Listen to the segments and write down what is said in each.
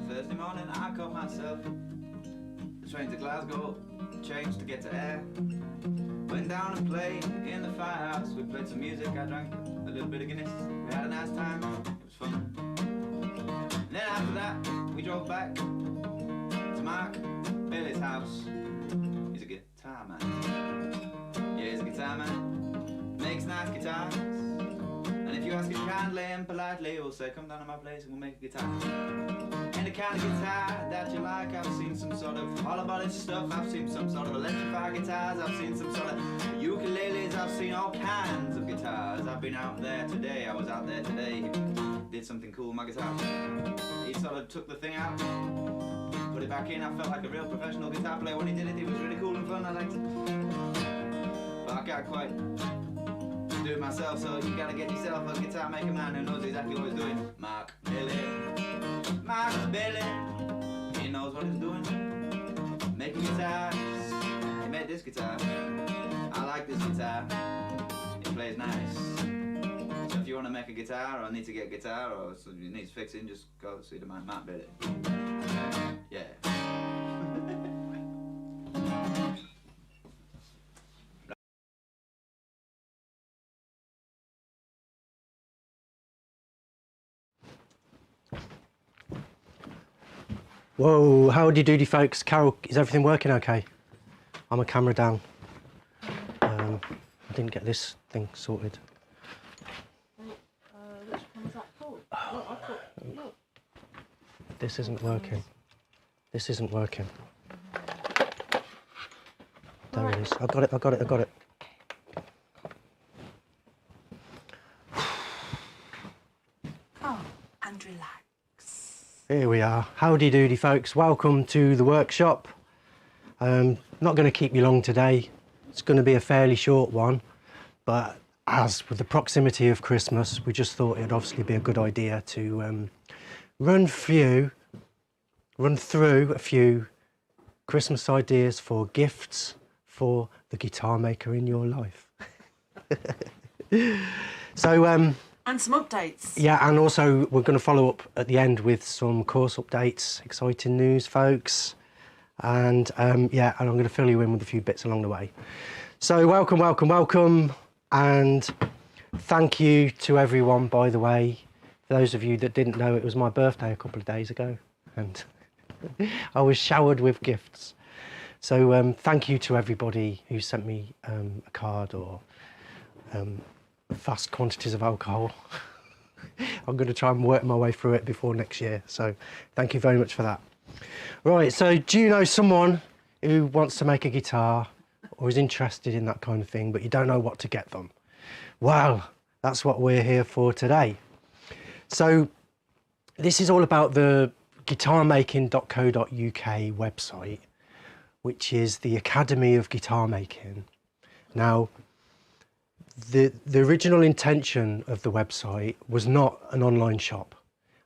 Thursday morning I caught myself. The train to Glasgow, changed to get to Ayr. Went down and played in the firehouse. We played some music, I drank a little bit of Guinness. We had a nice time, it was fun. And then after that, we drove back to Mark Bailey's house. He's a guitar man. Yeah, he's a guitar man. Makes nice guitars. And if you ask him kindly and politely, he'll say, come down to my place and we'll make a guitar. And the kind of guitar that you like, I've seen some sort of hollow-bodied stuff, I've seen some sort of electrified guitars, I've seen some sort of ukuleles, I've seen all kinds of guitars. I've been out there today, I was out there today, did something cool with my guitar. He sort of took the thing out, put it back in. I felt like a real professional guitar player when he did it. It was really cool and fun, I liked it. But I can't quite do it myself, so you gotta get yourself a guitar maker man who knows exactly what he's doing. Mark Bailey, he knows what he's doing. Making guitars, he made this guitar. I like this guitar, it plays nice. So if you want to make a guitar or need to get a guitar or it needs fixing, just go see the man Mark Bailey. Yeah. Whoa, howdy doody folks. Carol, is everything working okay? I'm a camera down. I didn't get this thing sorted. Which one was that for? Look. This isn't working. This isn't working. There it is. I got it. Oh, and relax. Here we are. Howdy doody folks. Welcome to the workshop. Not going to keep you long today. It's going to be a fairly short one, but as with the proximity of Christmas, we just thought it'd obviously be a good idea to run through a few Christmas ideas for gifts for the guitar maker in your life. So And some updates. yeah, and also we're going to follow up at the end with some course updates, exciting news, folks. And yeah, and I'm going to fill you in with a few bits along the way. So welcome. And thank you to everyone, by the way. For those of you that didn't know, it was my birthday a couple of days ago. And I was showered with gifts. So thank you to everybody who sent me a card or vast quantities of alcohol. I'm going to try and work my way through it before next year, so thank you very much for that. Right, so do you know someone who wants to make a guitar or is interested in that kind of thing, but you don't know what to get them? Well, that's what we're here for today. So this is all about the guitarmaking.co.uk website, which is the Academy of Guitar Making. Now, the original intention of the website was not an online shop,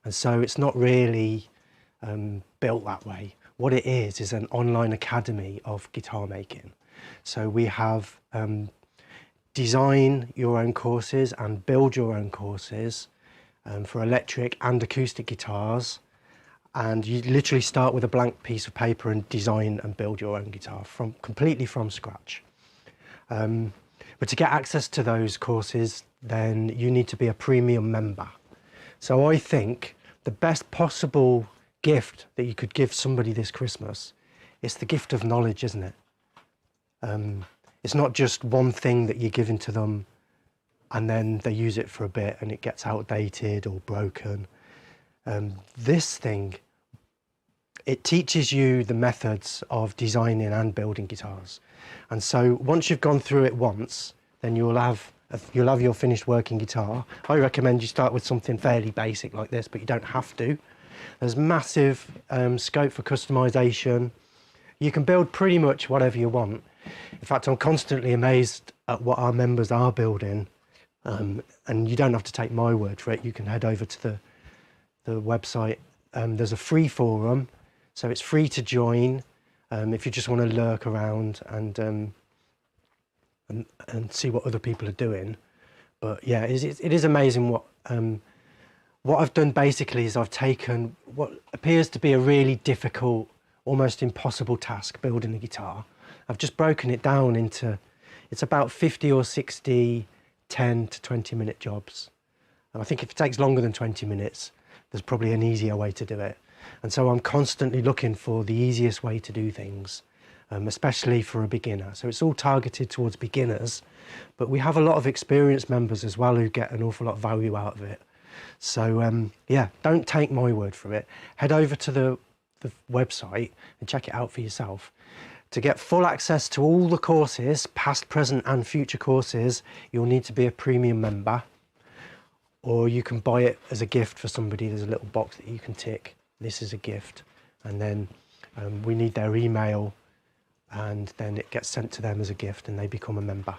and so it's not really built that way. What it is an online academy of guitar making. So we have design your own courses and build your own courses for electric and acoustic guitars, and you literally start with a blank piece of paper and design and build your own guitar completely from scratch. But to get access to those courses, then you need to be a premium member. So I think the best possible gift that you could give somebody this Christmas is the gift of knowledge, isn't it? It's not just one thing that you're giving to them and then they use it for a bit and it gets outdated or broken. This thing, it teaches you the methods of designing and building guitars. And so once you've gone through it once, then you'll have your finished working guitar. I recommend you start with something fairly basic like this, but you don't have to. There's massive scope for customization. You can build pretty much whatever you want. In fact, I'm constantly amazed at what our members are building. And you don't have to take my word for it. You can head over to the website. There's a free forum, so it's free to join if you just want to lurk around and see what other people are doing. But yeah, it is amazing what I've done basically is I've taken what appears to be a really difficult, almost impossible task, building a guitar. I've just broken it down into, it's about 50 or 60, 10 to 20 minute jobs. And I think if it takes longer than 20 minutes, there's probably an easier way to do it. And so I'm constantly looking for the easiest way to do things, especially for a beginner. So it's all targeted towards beginners, but we have a lot of experienced members as well who get an awful lot of value out of it. So yeah, don't take my word for it. Head over to the website and check it out for yourself. To get full access to all the courses, past, present and future courses, you'll need to be a premium member, or you can buy it as a gift for somebody. There's a little box that you can tick, this is a gift, and then we need their email, and then it gets sent to them as a gift and they become a member.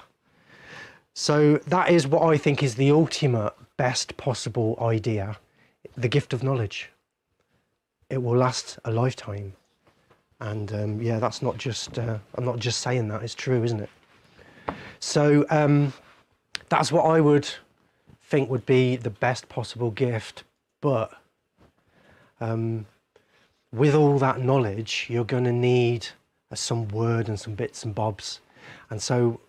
So that is what I think is the ultimate best possible idea, the gift of knowledge. It will last a lifetime. And yeah, that's not just, I'm not just saying that, it's true, isn't it? So that's what I would think would be the best possible gift. But with all that knowledge, you're going to need some word and some bits and bobs. And so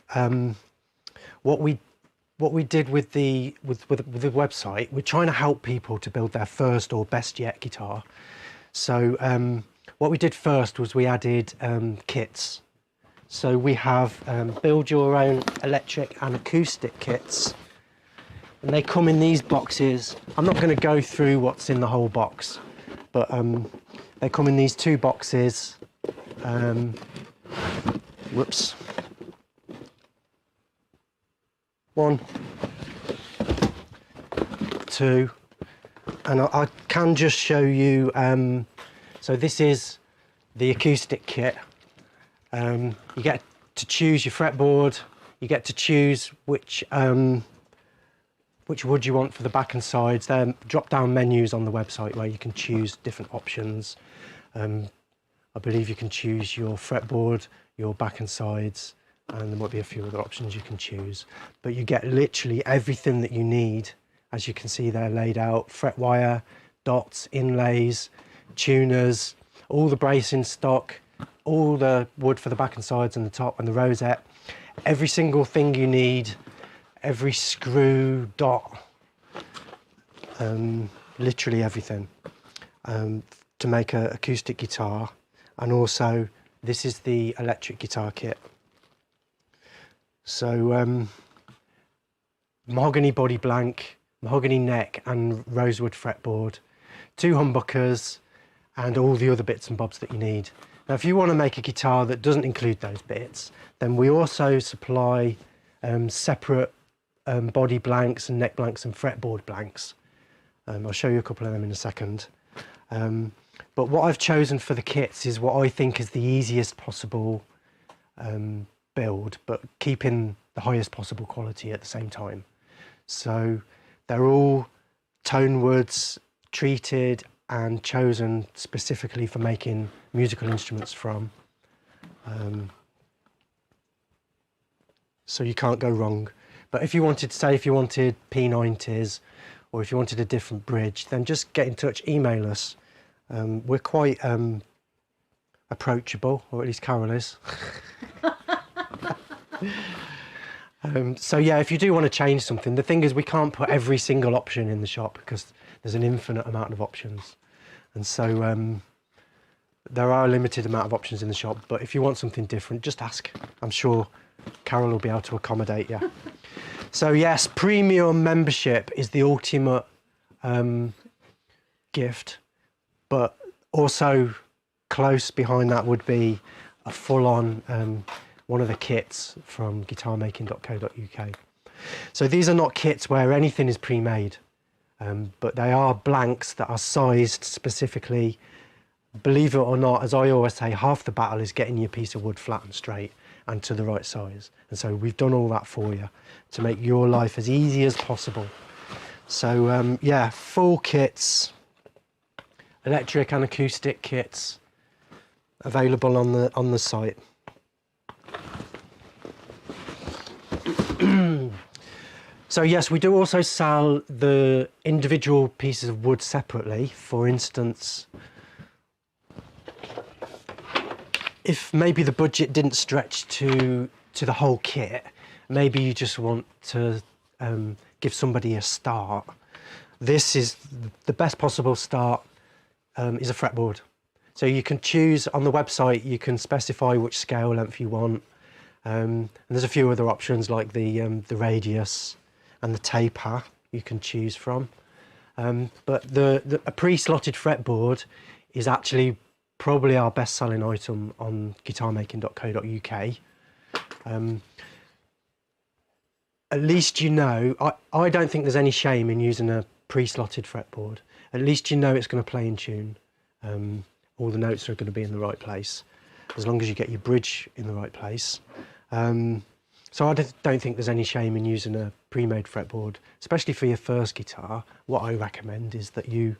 what we did with the website, we're trying to help people to build their first or best yet guitar. So what we did first was we added kits. So we have build your own electric and acoustic kits, and they come in these boxes. I'm not going to go through what's in the whole box, but they come in these 2 boxes. Whoops. 1, 2, and I can just show you. So this is the acoustic kit. You get to choose your fretboard. You get to choose which wood you want for the back and sides. There are drop-down menus on the website where you can choose different options. I believe you can choose your fretboard, your back and sides, and there might be a few other options you can choose. But you get literally everything that you need, as you can see there laid out: fret wire, dots, inlays, tuners, all the bracing stock, all the wood for the back and sides and the top and the rosette, every single thing you need, every screw, dot, literally everything to make an acoustic guitar. And also this is the electric guitar kit. So mahogany body blank, mahogany neck and rosewood fretboard, 2 humbuckers, and all the other bits and bobs that you need. Now, if you want to make a guitar that doesn't include those bits, then we also supply separate body blanks and neck blanks and fretboard blanks. I'll show you a couple of them in a second. But what I've chosen for the kits is what I think is the easiest possible build, but keeping the highest possible quality at the same time. So they're all tone woods, treated and chosen specifically for making musical instruments from. So you can't go wrong. But if you wanted, say, if you wanted P90s, or if you wanted a different bridge, then just get in touch, email us. We're quite approachable, or at least Carol is. So yeah, if you do want to change something, the thing is we can't put every single option in the shop because there's an infinite amount of options. And so there are a limited amount of options in the shop, but if you want something different, just ask. I'm sure Carol will be able to accommodate you. So yes, premium membership is the ultimate gift, but also close behind that would be a full-on one of the kits from guitarmaking.co.uk. So these are not kits where anything is pre-made, but they are blanks that are sized specifically. Believe it or not, as I always say, half the battle is getting your piece of wood flat and straight and to the right size. And so we've done all that for you to make your life as easy as possible. So yeah, full kits, electric and acoustic kits available on the site. So yes, we do also sell the individual pieces of wood separately. For instance, if maybe the budget didn't stretch to the whole kit, maybe you just want to give somebody a start. This is the best possible start, is a fretboard. So you can choose on the website, you can specify which scale length you want. And there's a few other options like the radius and the taper you can choose from. But a pre-slotted fretboard is actually probably our best selling item on guitarmaking.co.uk. At least you know, I don't think there's any shame in using a pre-slotted fretboard. At least you know it's going to play in tune. All the notes are going to be in the right place, as long as you get your bridge in the right place. So I don't think there's any shame in using a pre-made fretboard, especially for your first guitar. What I recommend is that you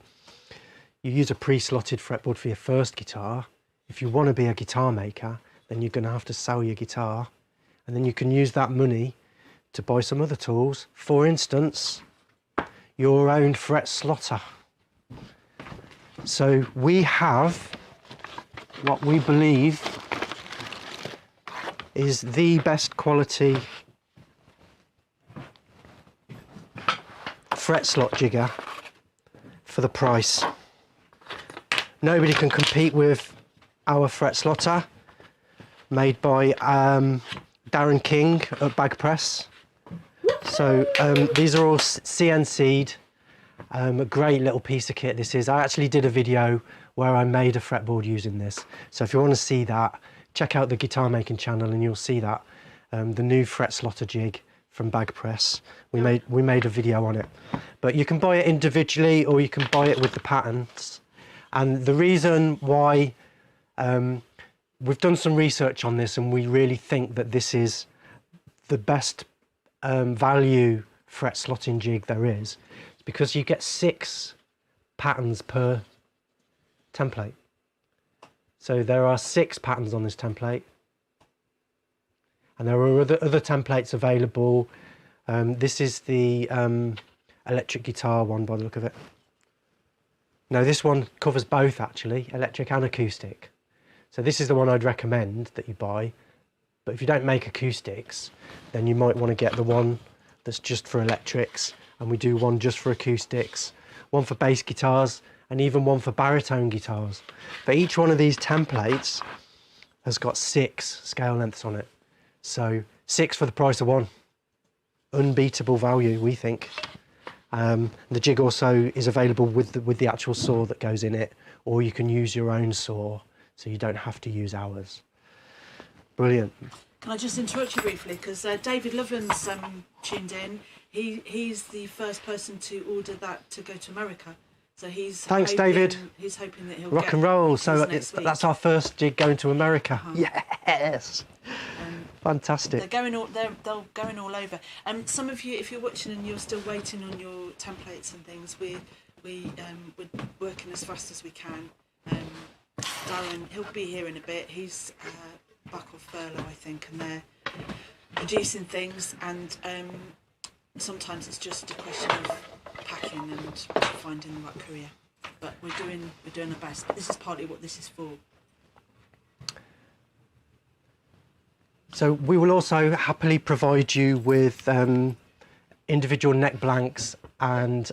use a pre-slotted fretboard for your first guitar. If you want to be a guitar maker, then you're going to have to sell your guitar, and then you can use that money to buy some other tools. For instance, your own fret slotter. So we have what we believe is the best quality fret slot jigger for the price. Nobody can compete with our fret slotter, made by Darren King at Bag Press. So these are all CNC'd. A great little piece of kit this is. I actually did a video where I made a fretboard using this. So if you want to see that, check out the Guitar Making channel and you'll see that. The new fret slotter jig from Bag Press. We made a video on it. But you can buy it individually or you can buy it with the patterns. And the reason why, we've done some research on this and we really think that this is the best value fret slotting jig there is, because you get 6 patterns per template. So there are 6 patterns on this template, and there are other templates available. This is the electric guitar one by the look of it. No, this one covers both actually, electric and acoustic. So this is the one I'd recommend that you buy. But if you don't make acoustics, then you might want to get the one that's just for electrics, and we do one just for acoustics, one for bass guitars, and even one for baritone guitars. But each one of these templates has got 6 scale lengths on it. So 6 for the price of 1. Unbeatable value, we think. The jig also is available with the actual saw that goes in it, or you can use your own saw, so you don't have to use ours. Brilliant. Can I just interrupt you briefly? Because David Loveland's tuned in. He's the first person to order that to go to America. So he's Thanks, David. He's hoping that he'll rock get and roll. So next week. that's our first jig going to America. Yes. Fantastic. They're going all over. Some of you, if you're watching and you're still waiting on your templates and things, we're working as fast as we can. Darren, he'll be here in a bit. He's back off furlough, I think, and they're producing things. And sometimes it's just a question of packing and finding the right courier. But we're doing our best. This is partly what this is for. So we will also happily provide you with individual neck blanks and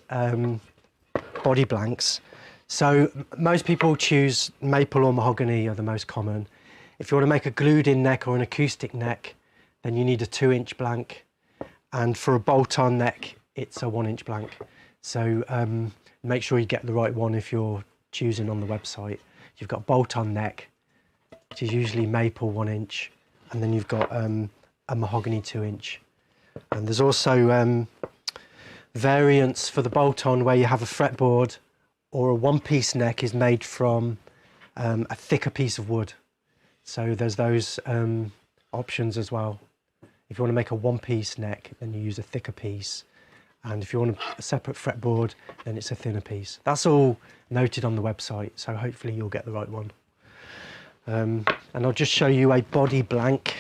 body blanks. So most people choose maple or mahogany are the most common. If you want to make a glued in neck or an acoustic neck, then you need a 2-inch blank. And for a bolt-on neck, it's a 1-inch blank. So make sure you get the right one if you're choosing on the website. You've got bolt-on neck, which is usually maple 1-inch. And then you've got a mahogany 2-inch. And there's also variants for the bolt-on where you have a fretboard or a one-piece neck is made from a thicker piece of wood. So there's those options as well. If you want to make a one-piece neck, then you use a thicker piece. And if you want a separate fretboard, then it's a thinner piece. That's all noted on the website, so hopefully you'll get the right one. And I'll just show you a body blank.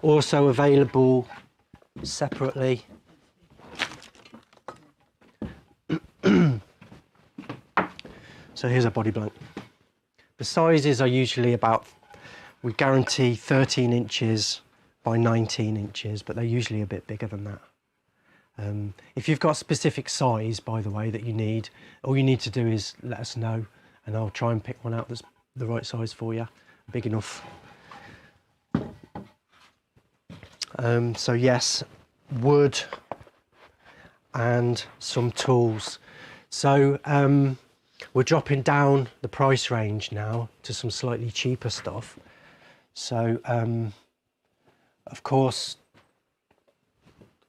Also available separately. So here's a body blank. The sizes are usually about, we guarantee 13 inches by 19 inches, but they're usually a bit bigger than that. If you've got a specific size, by the way, that you need, all you need to do is let us know, and I'll try and pick one out that's the right size for you, big enough. So yes, wood and some tools. So we're dropping down the price range now to some slightly cheaper stuff. So of course,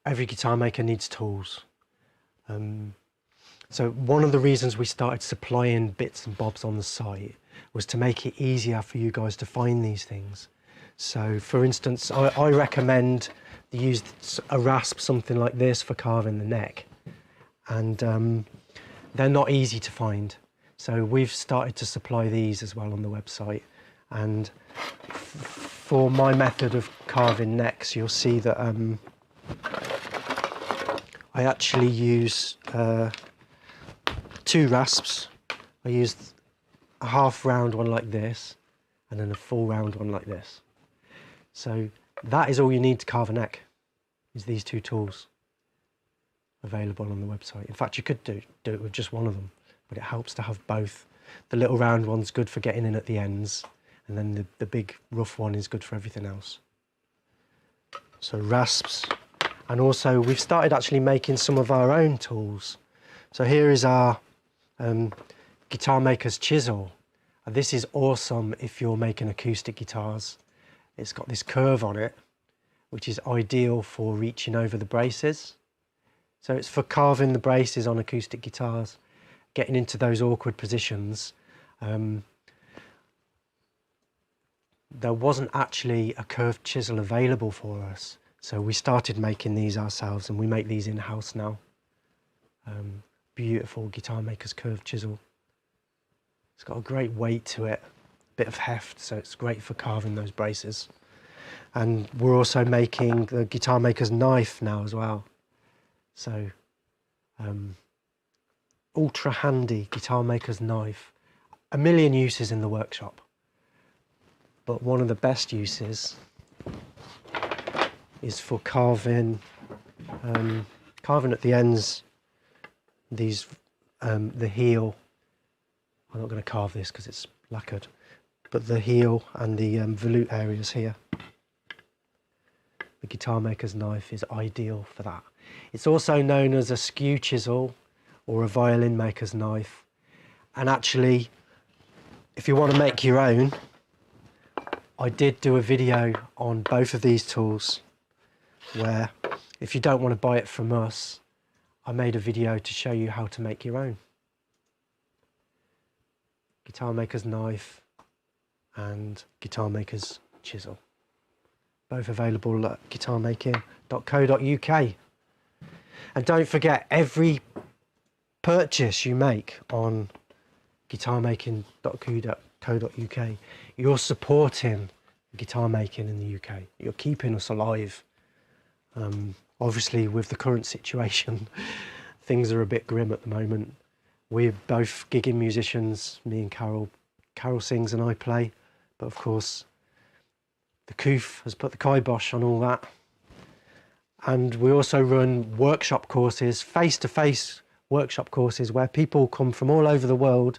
every guitar maker needs tools. So one of the reasons we started supplying bits and bobs on the site was to make it easier for you guys to find these things. So for instance, I recommend you use a rasp, something like this, for carving the neck. And they're not easy to find. So we've started to supply these as well on the website. And for my method of carving necks, you'll see that I actually use 2 rasps. I used a half round one like this, and then a full round one like this. So that is all you need to carve a neck, is these 2 tools available on the website. In fact, you could do it with just one of them, but it helps to have both. The little round one's good for getting in at the ends, and then the big rough one is good for everything else. So rasps, and also we've started actually making some of our own tools. So here is our guitar maker's chisel. And this is awesome if you're making acoustic guitars. It's got this curve on it, which is ideal for reaching over the braces. So it's for carving the braces on acoustic guitars, getting into those awkward positions. There wasn't actually a curved chisel available for us, so we started making these ourselves, and we make these in-house now. Beautiful guitar maker's curved chisel. It's got a great weight to it, bit of heft, so it's great for carving those braces. And we're also making the guitar maker's knife now as well. So ultra handy guitar maker's knife. A million uses in the workshop, but one of the best uses is for carving at the ends. These the heel. I'm not going to carve this because it's lacquered, but the heel and the volute areas here. The guitar maker's knife is ideal for that. It's also known as a skew chisel or a violin maker's knife. And actually, if you want to make your own, I did do a video on both of these tools where, if you don't want to buy it from us, I made a video to show you how to make your own. Guitar maker's knife and guitar maker's chisel. Both available at guitarmaking.co.uk. And don't forget, every purchase you make on guitarmaking.co.uk, you're supporting guitar making in the UK. You're keeping us alive. Obviously, with the current situation, things are a bit grim at the moment. We're both gigging musicians, me and Carol. Carol sings and I play, but of course, the coof has put the kibosh on all that. And we also run workshop courses, face-to-face workshop courses, where people come from all over the world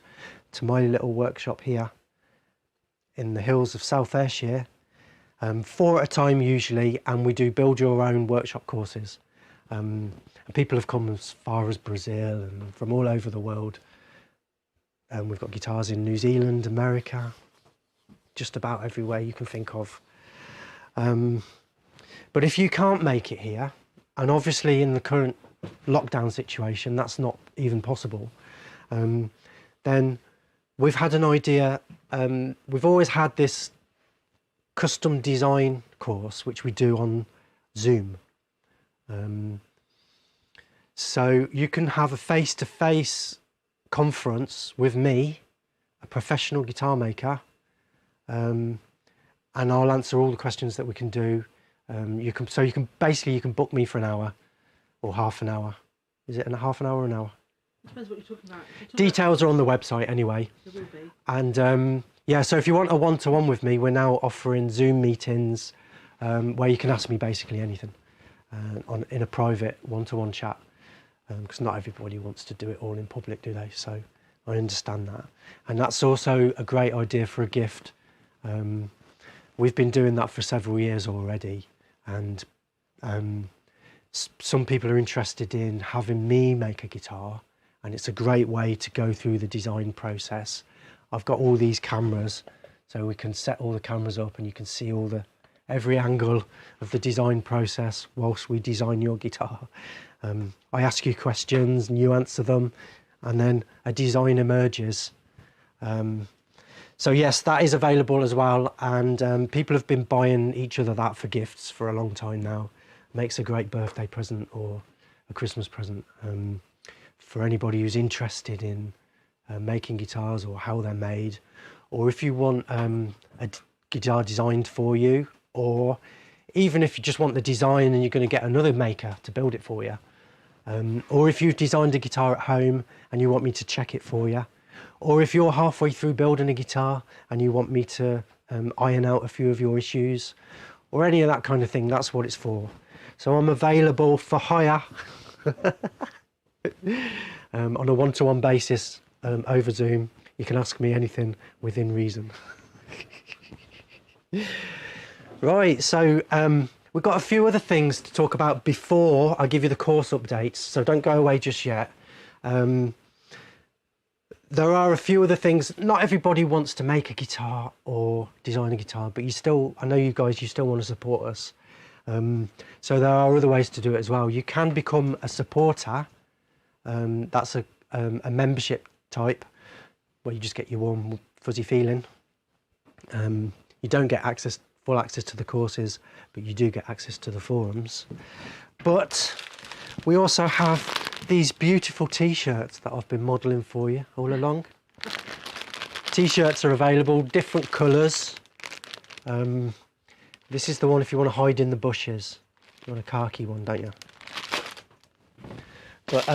to my little workshop here in the hills of South Ayrshire, 4 at a time usually, and we do build your own workshop courses. And people have come as far as Brazil and from all over the world. And we've got guitars in New Zealand, America, just about everywhere you can think of. But if you can't make it here, and obviously in the current lockdown situation, that's not even possible, then we've had an idea. We've always had this custom design course, which we do on Zoom. So you can have a face-to-face conference with me, a professional guitar maker, and I'll answer all the questions that we can do. You can basically book me for an hour or half an hour. Is it half an hour or an hour? It depends what you're talking about. Details are on the website anyway. There will be. And yeah, so if you want a one-to-one with me, we're now offering Zoom meetings where you can ask me basically anything in a private one-to-one chat, because not everybody wants to do it all in public, do they? So I understand that. And that's also a great idea for a gift. We've been doing that for several years already, and some people are interested in having me make a guitar, and it's a great way to go through the design process. I've got all these cameras, so we can set all the cameras up and you can see every angle of the design process whilst we design your guitar. I ask you questions and you answer them, and then a design emerges. So yes, that is available as well, and people have been buying each other that for gifts for a long time now. Makes a great birthday present or a Christmas present for anybody who's interested in making guitars or how they're made, or if you want a guitar designed for you, or even if you just want the design and you're going to get another maker to build it for you, or if you've designed a guitar at home and you want me to check it for you, or if you're halfway through building a guitar and you want me to iron out a few of your issues, or any of that kind of thing, that's what it's for. So I'm available for hire on a one-to-one basis over Zoom. You can ask me anything within reason. Right, so we've got a few other things to talk about before I give you the course updates, so don't go away just yet. There are a few other things. Not everybody wants to make a guitar or design a guitar, but I know you guys, you still want to support us. So there are other ways to do it as well. You can become a supporter. That's a membership type where you just get your warm fuzzy feeling. You don't get full access to the courses, but you do get access to the forums. But we also have these beautiful t-shirts that I've been modelling for you all along. T-shirts are available, different colours. This is the one if you want to hide in the bushes. You want a khaki one, don't you? But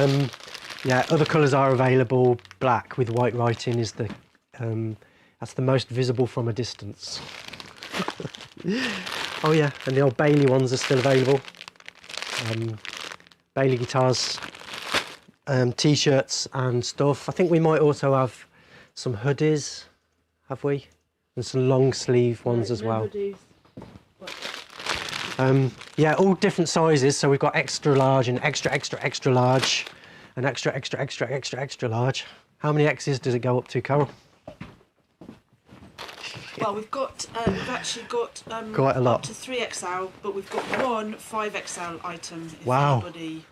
yeah, other colours are available. Black with white writing is that's the most visible from a distance. Oh yeah, and the old Bailey ones are still available. Bailey guitars, t-shirts and stuff. I think we might also have some hoodies, have we? And some long sleeve ones as well. Hoodies. Yeah, all different sizes. So we've got extra large and extra large and extra large. How many X's does it go up to, Carol? Well, we've actually got quite a lot. Up to 3XL, but we've got one 5XL item. If wow. Anybody,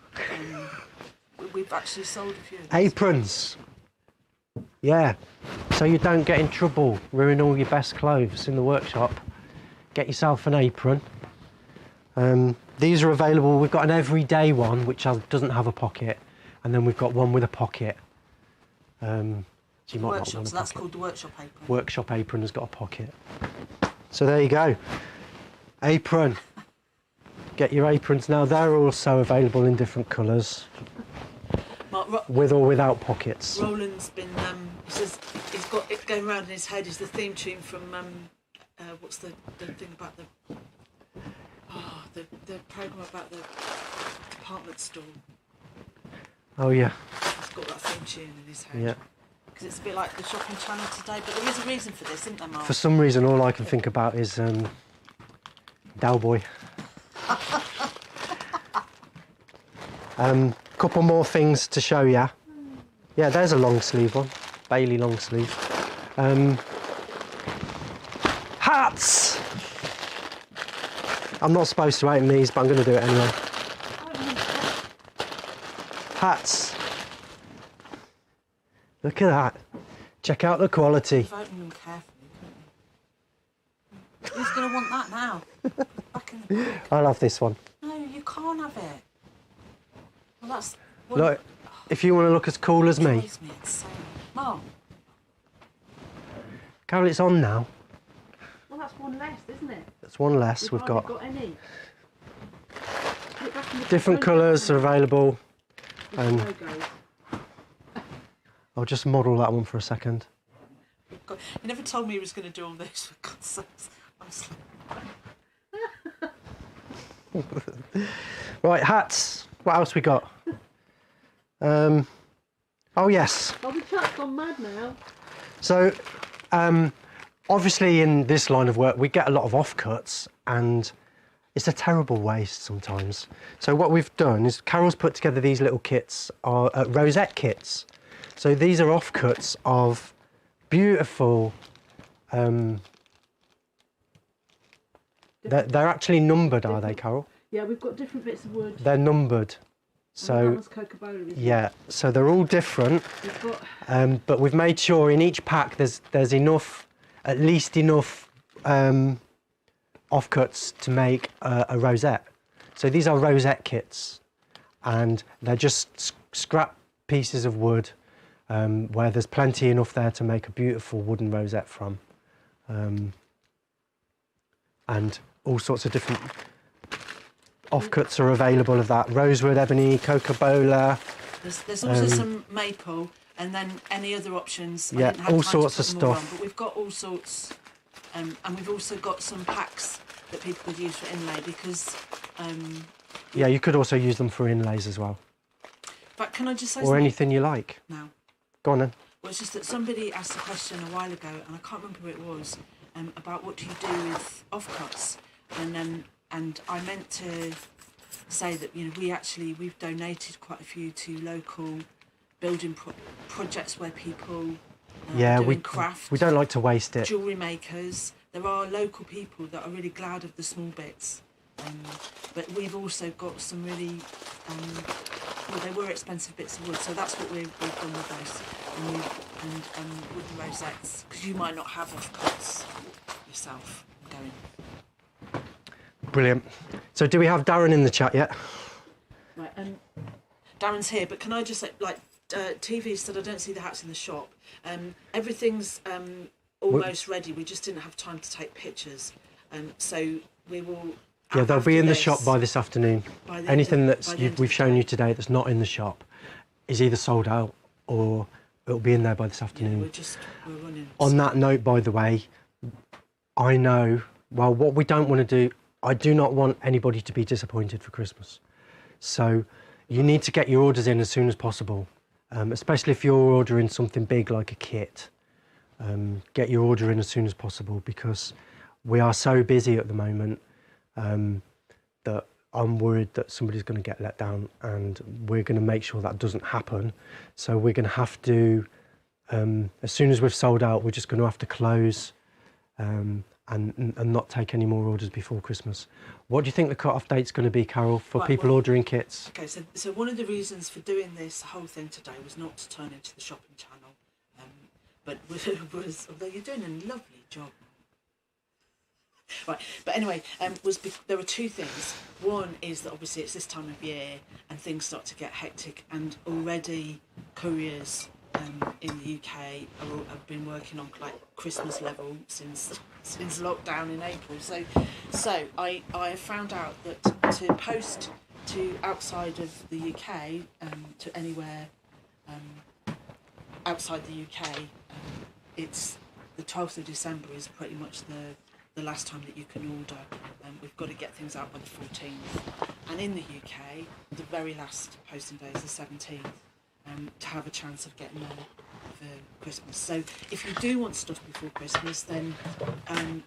we've actually sold a few. Aprons. Yeah, so you don't get in trouble, ruin all your best clothes in the workshop. Get yourself an apron. These are available. We've got an everyday one which doesn't have a pocket, and then we've got one with a pocket. So you might not want a that's pocket. called the workshop apron. Workshop apron has got a pocket. So there you go. Apron. Get your aprons now. They're also available in different colours, with or without pockets. Roland's been. He says he's got it going around in his head. Is the theme tune from what's the thing about the programme about the department store? Oh yeah. He's got that theme tune in his head. Yeah. Because it's a bit like the shopping channel today, but there is a reason for this, isn't there, Mark? For some reason, all I can think about is Dowboy. Couple more things to show you. Yeah, there's a long sleeve one, Bailey long sleeve. Hats! I'm not supposed to open these, but I'm going to do it anyway. Hats. Look at that. Check out the quality. Open them carefully, couldn't you? Who's going to want that now? Back in the bag. I'll have this one. No, you can't have it. Well, that's... Look, if you want to look as cool as me. Me insane. Mom. Carol, it's on now. Well, that's one less, isn't it? That's one less. We've hardly got any. Put it back in the different portfolio, colours are available. with the logos. I'll just model that one for a second. God, he never told me he was going to do all this, for God's sakes. Honestly. Right, hats. What else we got? Oh yes. Oh, the chat's gone mad now. So, obviously in this line of work, we get a lot of offcuts, and it's a terrible waste sometimes. So what we've done is Carol's put together these little kits, rosette kits. So these are offcuts of beautiful. They're actually numbered, are they, Carol? Yeah, we've got different bits of wood. They're numbered. So yeah, so they're all different, but we've made sure in each pack there's enough, at least enough offcuts to make a rosette. So these are rosette kits, and they're just scrap pieces of wood where there's plenty enough there to make a beautiful wooden rosette from, and all sorts of different offcuts are available of that. Rosewood, ebony, cocobolo. There's also some maple, and then any other options. Yeah, all sorts of stuff. But we've got all sorts, and we've also got some packs that people could use for inlay because. Yeah, you could also use them for inlays as well. But can I just say or anything you like? No. Go on then. Well, it's just that somebody asked a question a while ago, and I can't remember who it was, about what do you do with offcuts, and I meant to say that we've donated quite a few to local building projects where people are doing craft. We don't like to waste it. Jewellery makers. There are local people that are really glad of the small bits, but we've also got some really they were expensive bits of wood, so that's what we've done with those, and wooden rosettes, because you might not have offcuts yourself going. Brilliant. So do we have Darren in the chat yet? Right, Darren's here, but can I just say, TV said I don't see the hats in the shop. Everything's almost ready. We just didn't have time to take pictures, so we will. Yeah, they'll be in the shop by this afternoon. Anything we've shown you today that's not in the shop is either sold out or it'll be in there by this afternoon. Yeah, we're running. On that note, by the way, I know. Well, what we don't want to do. I do not want anybody to be disappointed for Christmas. So you need to get your orders in as soon as possible, especially if you're ordering something big like a kit. Get your order in as soon as possible because we are so busy at the moment that I'm worried that somebody's going to get let down, and we're going to make sure that doesn't happen. So we're going to have to, as soon as we've sold out, we're just going to have to close and not take any more orders before Christmas. What do you think the cut-off date's going to be, Carol, for people ordering kits? Okay, so one of the reasons for doing this whole thing today was not to turn into the shopping channel, but was although you're doing a lovely job. Right, but anyway, there were two things. One is that obviously it's this time of year and things start to get hectic, and already couriers in the UK have been working on Christmas level since lockdown in April. So I found out that to post to outside of the UK, to anywhere outside the UK, it's the 12th of December is pretty much the last time that you can order. We've got to get things out by the 14th, and in the UK the very last posting day is the 17th, to have a chance of getting there for Christmas. So if you do want stuff before Christmas, then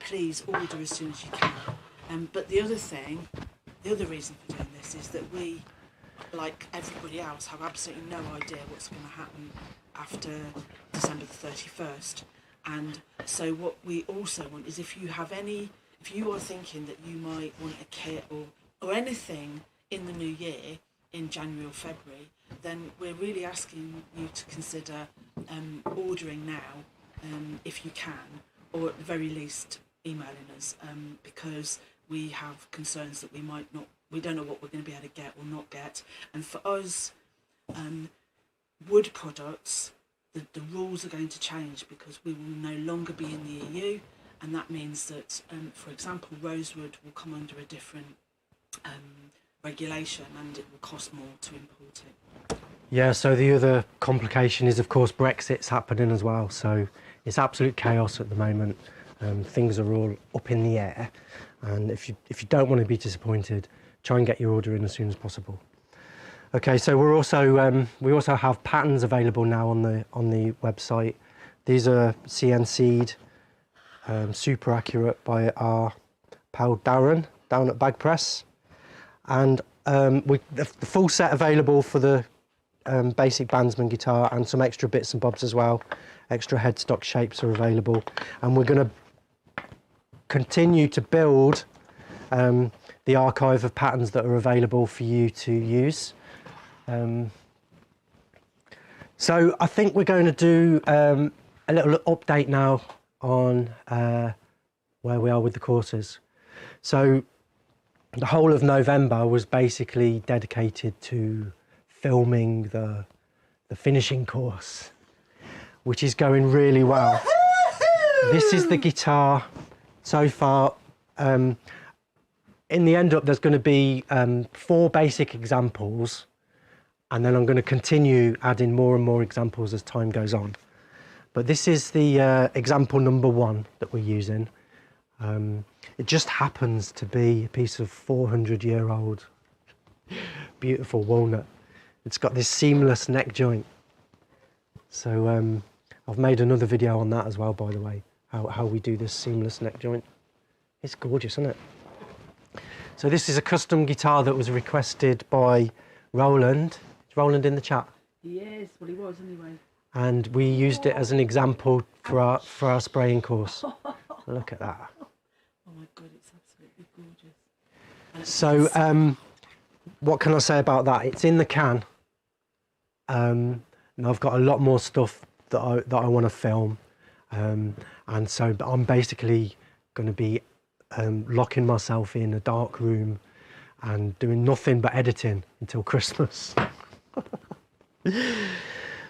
please order as soon as you can. But the other reason for doing this is that we, like everybody else, have absolutely no idea what's going to happen after December the 31st. And so what we also want is if you are thinking that you might want a kit or anything in the new year, in January or February, then we're really asking you to consider ordering now, if you can, or at the very least emailing us, because we have concerns that we don't know what we're going to be able to get or not get. And for us, wood products, the rules are going to change because we will no longer be in the EU, and that means that, for example, rosewood will come under a different regulation, and it will cost more to import it. Yeah, so the other complication is, of course, Brexit's happening as well. So it's absolute chaos at the moment. Things are all up in the air, and if you don't want to be disappointed, try and get your order in as soon as possible. Okay, so we also have patterns available now on the website. These are CNC'd, super accurate by our pal Darren down at Bag Press, and the full set available for the basic bandsman guitar, and some extra bits and bobs as well. Extra headstock shapes are available, and we're going to continue to build the archive of patterns that are available for you to use. So I think we're going to do a little update now on where we are with the courses. So the whole of November was basically dedicated to filming the finishing course, which is going really well. This is the guitar so far. In the end up, there's going to be 4 basic examples, and then I'm going to continue adding more and more examples as time goes on. But this is the example number 1 that we're using. It just happens to be a piece of 400-year-old beautiful walnut. It's got this seamless neck joint. So I've made another video on that as well, by the way, how we do this seamless neck joint. It's gorgeous, isn't it? So this is a custom guitar that was requested by Roland. Is Roland in the chat? Yes, well he was anyway. And we used it as an example for our spraying course. Look at that. Oh my God, it's absolutely gorgeous. So what can I say about that? It's in the can. And I've got a lot more stuff that I want to film. And so I'm basically going to be locking myself in a dark room and doing nothing but editing until Christmas.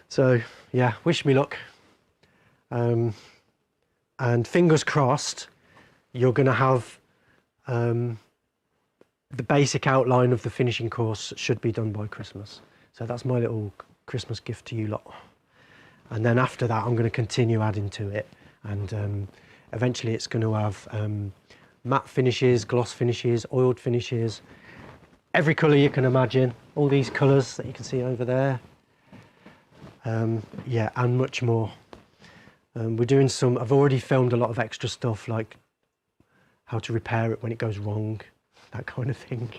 So yeah, wish me luck. And fingers crossed, you're going to have the basic outline of the finishing course should be done by Christmas. So that's my little Christmas gift to you lot. And then after that, I'm going to continue adding to it. And eventually it's going to have matte finishes, gloss finishes, oiled finishes, every colour you can imagine, all these colours that you can see over there. Yeah, and much more. We're doing some, I've already filmed a lot of extra stuff, like how to repair it when it goes wrong, that kind of thing.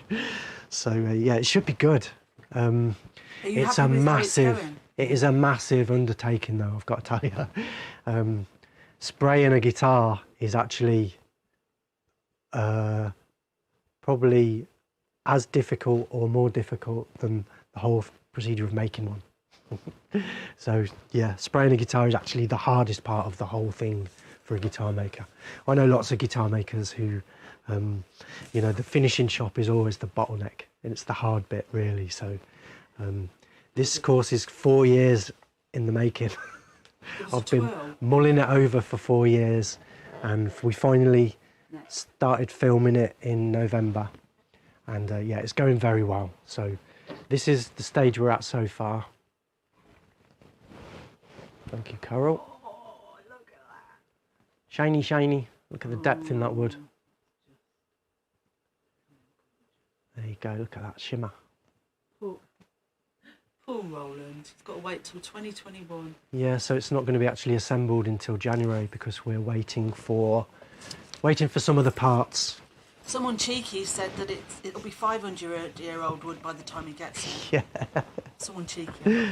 So yeah, it should be good. It's a massive, it is a massive undertaking though, I've got to tell you. Spraying a guitar is actually probably as difficult or more difficult than the whole procedure of making one. So yeah, spraying a guitar is actually the hardest part of the whole thing for a guitar maker. I know lots of guitar makers who, you know, the finishing shop is always the bottleneck, and it's the hard bit really. So this course is 4 years in the making. I've been mulling it over for 4 years, and we finally started filming it in November, and yeah, it's going very well. So this is the stage we're at so far. Thank you, Carol. Oh, look at that. Shiny, shiny. Look at the depth in that wood. There you go, look at that shimmer. Poor Roland, he's got to wait till 2021. Yeah, so it's not going to be actually assembled until January because we're waiting for some of the parts. Someone cheeky said that it'll be 500-year-old wood by the time he gets it. Yeah. Someone cheeky.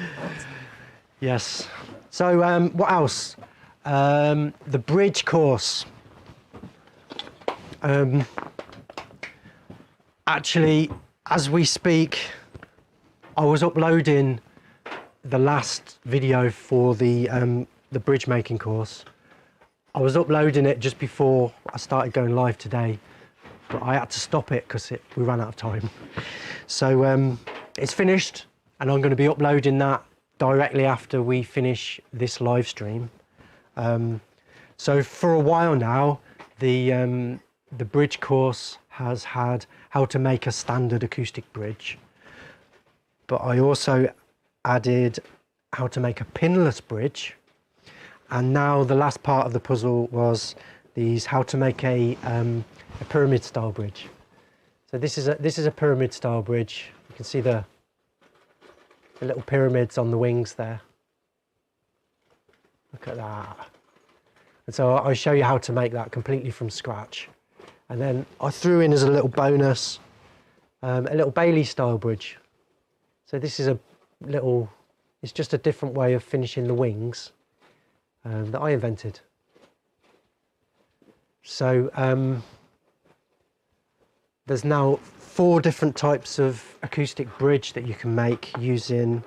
Yes. So what else? The bridge course. Actually, as we speak, I was uploading the last video for the bridge making course. I was uploading it just before I started going live today, but I had to stop it because we ran out of time. So it's finished, and I'm going to be uploading that directly after we finish this live stream. So for a while now, the bridge course has had how to make a standard acoustic bridge, but I also added how to make a pinless bridge, and now the last part of the puzzle was how to make a pyramid style bridge. So this is a pyramid style bridge. You can see the little pyramids on the wings there. Look at that. And so I'll show you how to make that completely from scratch. And then I threw in as a little bonus a little Bailey style bridge. So this is it's just a different way of finishing the wings that I invented. So there's now 4 different types of acoustic bridge that you can make using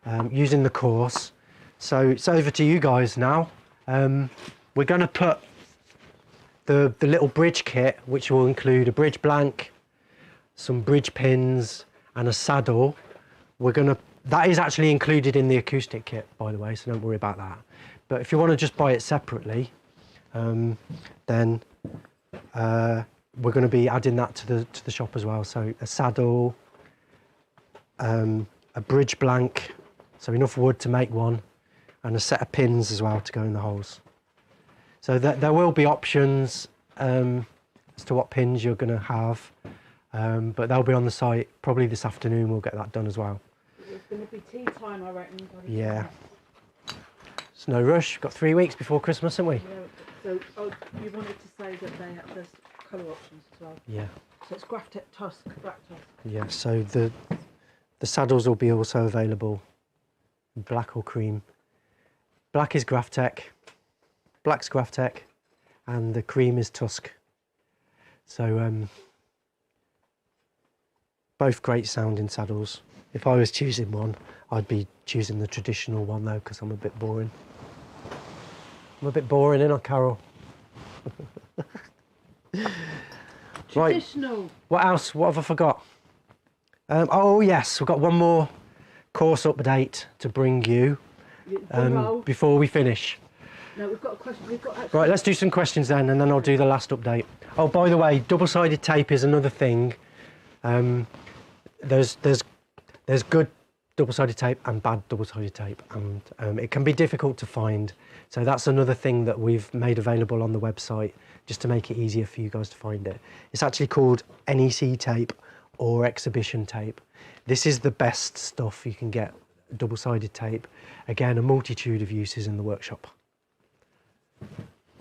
the course. So it's over to you guys now. We're going to put the little bridge kit, which will include a bridge blank, some bridge pins and a saddle. That is actually included in the acoustic kit, by the way, so don't worry about that. But if you want to just buy it separately, then we're going to be adding that to the shop as well. So a saddle, a bridge blank, so enough wood to make one, and a set of pins as well to go in the holes. So there will be options as to what pins you're going to have, but they'll be on the site probably this afternoon. We'll get that done as well. It's going to be tea time, I reckon. Yeah. It's no rush. We've got 3 weeks before Christmas, haven't we? Yeah, so you wanted to say that there's colour options as well. Yeah. So it's Graphtec Tusk, Black Tusk. Yeah. So the saddles will be also available in black or cream. Black is Graphtec, black's Graphtec, and the cream is Tusk. So both great sounding saddles. If I was choosing one, I'd be choosing the traditional one though, because I'm a bit boring. I'm a bit boring, innit, Carol? Traditional. Right. What else? What have I forgot? Oh yes, we've got one more course update to bring you before we finish. No, we've got a question. Right, let's do some questions then, and then I'll do the last update. Oh, by the way, double-sided tape is another thing. There's good double-sided tape and bad double-sided tape, and it can be difficult to find. So that's another thing that we've made available on the website, just to make it easier for you guys to find it. It's actually called NEC tape or exhibition tape. This is the best stuff you can get, double-sided tape. Again, a multitude of uses in the workshop.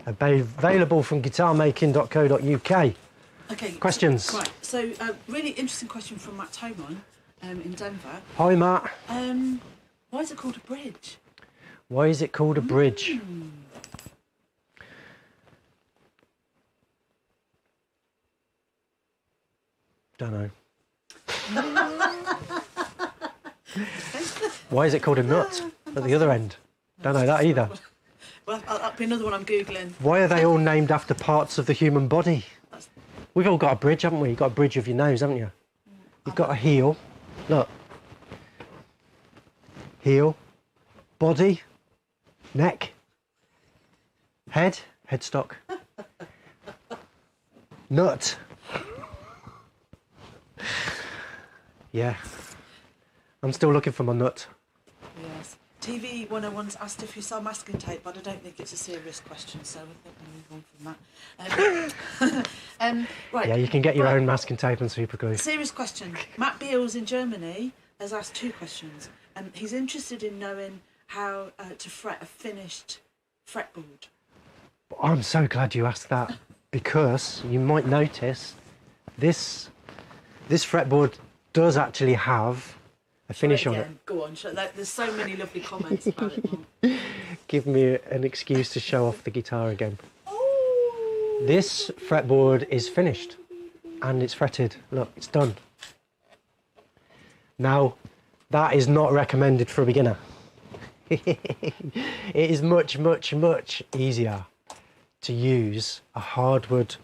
Available from guitarmaking.co.uk. Okay. Questions? Right. So, really interesting question from Matt Tomon in Denver. Hi, Matt. Why is it called a bridge? Why is it called a bridge? Don't know. Why is it called a nut at the other end? Don't know that either. Well, that'll be another one I'm Googling. Why are they all named after parts of the human body? We've all got a bridge, haven't we? You've got a bridge of your nose, haven't you? You've got a heel. Look. Heel. Body. Neck. Head. Headstock. Nut. Yeah. I'm still looking for my nut. Yes. TV 101's asked if you sell masking tape, but I don't think it's a serious question, so I think we'll move on from that. Right. Yeah, you can get your own masking tape and super glue. Serious question. Matt Beals in Germany has asked 2 questions. He's interested in knowing how to fret a finished fretboard. I'm so glad you asked that, because you might notice this fretboard does actually have a finish on it. Go on, there's so many lovely comments about it. Give me an excuse to show off the guitar again. This fretboard is finished and it's fretted. Look, it's done. Now, that is not recommended for a beginner. It is much, much, much easier to use a hardwood